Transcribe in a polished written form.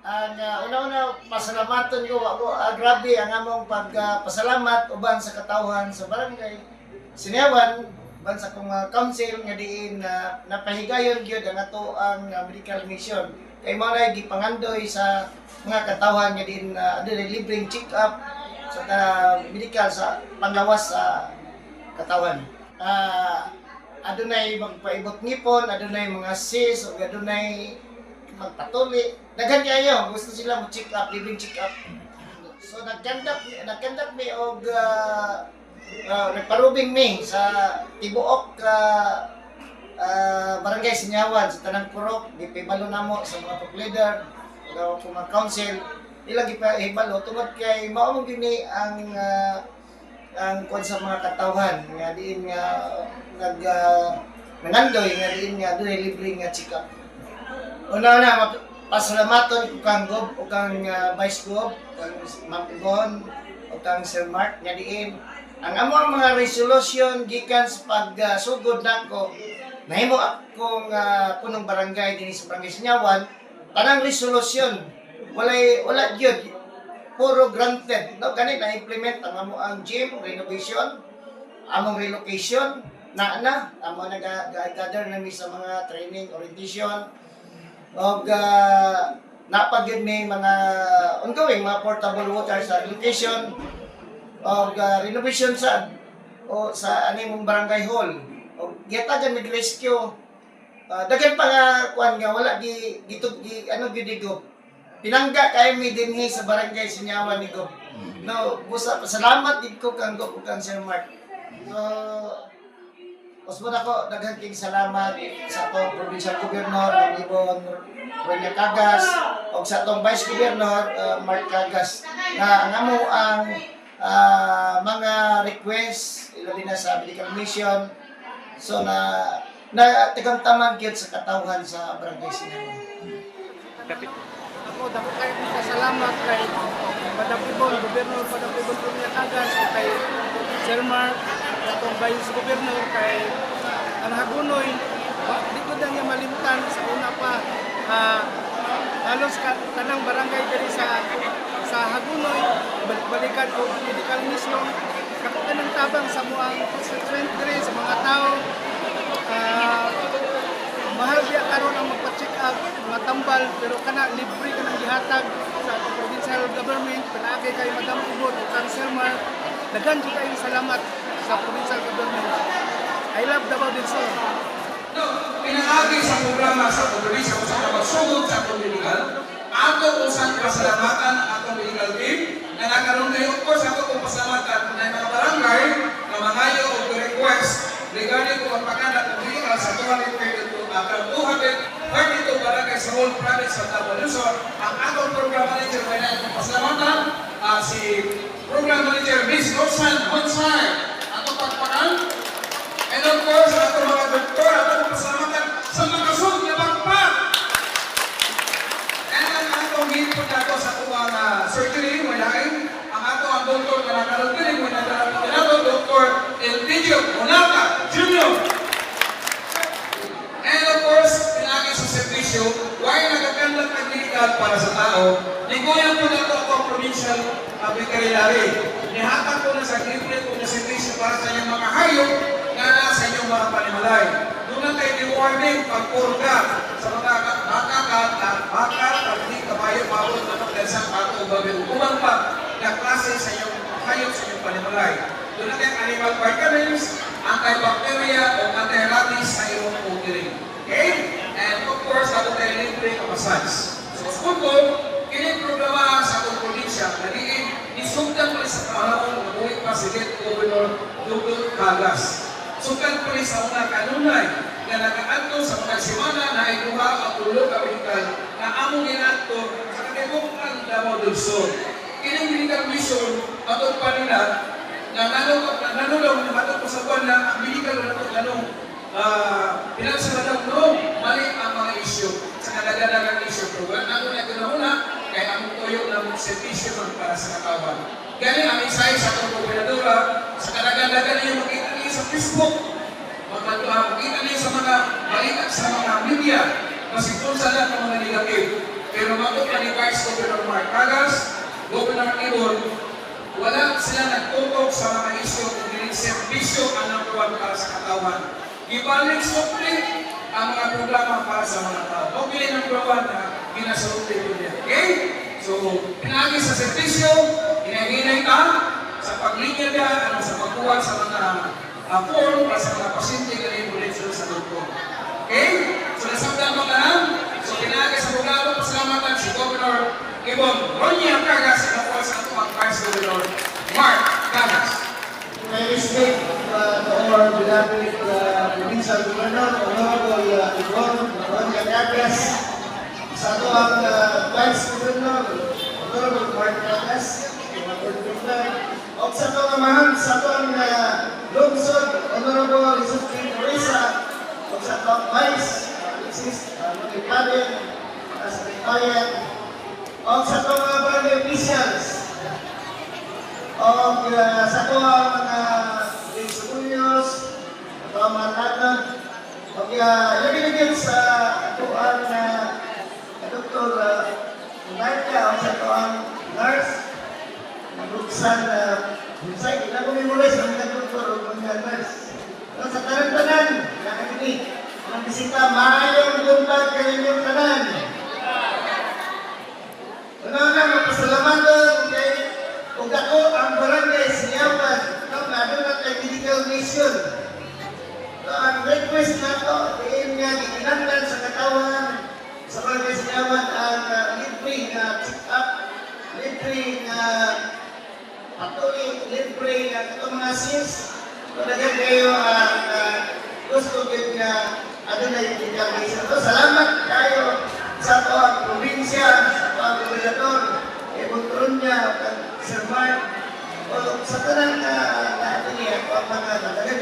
Ang una-una pasalamaton ko ako grabe ang among pagpasalamat uban sa katawhan sa barangay Sinayawan uban sa kong council nga diin na napahigayon gyud ang ato ang medical mission kay mao na gipangandoy sa mga katawhan nga diin adunay libreng check-up sa medical sa panglawas sa katawhan. Adunay magpaibot ngipon, adunay mga cysts, ug adunay magpatuli. Daghan kayo, gusto sila mo check up, living check up. So nagkandak mi og nagparubing mi sa tibuok barangay Sinyawan sa tanang purok, gipibalo namo sa mga top leader, o mga council, ilang gipahibalo tungod kay mao man gini ang kwan sa mga katawhan nga diin nga nangandoy nga diin nga dunay libreng nga check up. Una pasalamaton ko kang Gob o kang Vice Gob, kang Ma'am Yvonne o kang Sir Mark nga diin ang among mga resolution gikan sa pagsugod nako nahimo akong punong barangay dinhi sa barangay Sinyawan. Tanang resolution wala gyud puro granted no kani na implement ang among gym renovation, among relocation amo nag-gather nami sa mga training orientation og napagyud may mga ongoing mga portable water sa location og renovation sa aning barangay hall og gitagan mig rescue daghan pa nga kuan nga wala gidigo pinangga kay mi dinhi sa barangay Sinyawan ni Gob. No, salamat gid ko kang Gob ug kang Sir Mark. Usbon ako daghan king salamat sa atong provincial governor ng Ibon Rene Cagas o sa atong vice governor Mark Cagas na ang mga request ilabi na sa medical mission so na tigamtaman gyud sa katawhan sa barangay Sinyawan. Ako dapat kayo salamat kay Madam Ibon, Gobernador Madam Ibon Rene Cagas kay Sir Mark atong Vice Governor kay Hagunoy, di ko lang niya malimtan sa una pa halos kanang barangay diri sa Hagunoy balikan ko medical mission kakuan tabang sa muang constituent diri sa mga tao mahal biya karon ang magpa-check up mga tambal pero kana libre ka nang gihatag sa provincial government pinaagi kay Madam Ibon ug kang Sir Mark daghan jud kayo salamat sa provincial government. I love Davao del Sur. Pinaagi sa programa sa probinsya kung sa magsugod sa atong medical, ato usang pasalamatan atong medical team na nagkaroon kayo. Of course, ato kong pasalamatan na mga barangay na mangayo o request regarding kung magpaganda ng medical sa 232 barangay sa whole province sa Davao del Sur. Ang atong program manager may na itong pasalamatan si program manager Ms. Roxanne Bonsai. Atong pagpakan. And of course, ato mga doktor, ato pasalamatan sa mga sud na pagpak. And ang atong hipon nato sa mga surgery, malain, ang ato ang doktor na nakalagpiling, Dr. Elpidio Monata Jr. And of course, pinagi sa servisyo, why nagagandang medical para sa tao, liguyan po nato ako ang provincial Abicariari. Nihatag ko na sa libre ko na servisyo para sa inyong mga hayop nga sa inyong mga panimalay. Doon na tayo rewarding pagpurga sa mga baka, hindi kabayo, bawal, manok, dansang, pato, babi, umang pa na klase sa inyong hayop sa inyong panimalay. Doon na tayo animal vitamins, antibacteria o anti-rabies sa iyong poultry. Okay? And of course, ato tayo libre ka massage. So, skupo, kining programa sa atong probinsya, nagiging isugdan pa sa panahon ng buhay President Governor Dr. Cagas. Sugdan pa sa una kanunay na nag-aanto sa mga simana na ikuha ang ulo kapital na among ginanto sa katibukan Davao del Sur. Kining medical mission atong panila na nanulong na matong pasabuan na ang medical na nanong pinagsabalang noong mali ang mga isyu sa kadagadagang isyu. Pero ano na guna-una kaya ang tuyo ng servisyo para sa katawan. Gani ang isay sa itong gobernadora sa kadagadagan niyo makita niyo sa Facebook. Makita niyo sa mga balikat sa mga media kasi kung sa lahat ng mga negative. Pero matod pa ni Vice Governor Mark Cagas, Governor Ibon, wala sila nagtutok sa mga isyo kung servisyo ang nakuha para sa katawan. Ibalik sukli ang mga programa para sa mga tao. O pili ng programa na pinasulti ko niya. Okay? So, pinagi sa servisyo, hinahinay ka sa paglinya niya, sa pagkuha sa mga form para sa mga pasyente na yung sa doktor. Okay? So, nasabdan mo ka na. So, pinagi sa programa, pasalamatan si Governor Ibon Ronya Cagas na po sa ating Vice Governor Mark Cagas. My respect to our beloved provincial governor, Honorable Ibon Ronya Cagas, sa ito ang Vice Governor, Honorable Mark Cagas, o sa ito naman, sa ito ang lungsod, Honorable Rizky Teresa, o sa ito ang Vice, which is Magipaden, sa Magipaden, o sa ito mga barangay officials, o sa ito ang mga Studios, ito ang mga tatag, o yung sa ito ang Dr. Narca, o sa ito ang nurse, nabuksan bunsay, hindi na memorize ang mga doktor o mga nurse. Sa tanan-tanan, nakakini, ang bisita, maayong buntag kaninyong tanan. Una-una, mapasalamatan kay ug ako ang barangay Siyawan, ano na kay medical mission. So, ang request na ito, diin nga, ikinanglan sa katawan sa barangay Siyawan ang libre na check-up, libre na patuloy, libre na itong mga sis. Talaga kayo ang gusto din na ano na yung medical mission. So, salamat kayo sa ito ang probinsya, sa ito ang gobernador, Ibon niya, Sir Mark, o sa tanang natin niya, ang mga talaga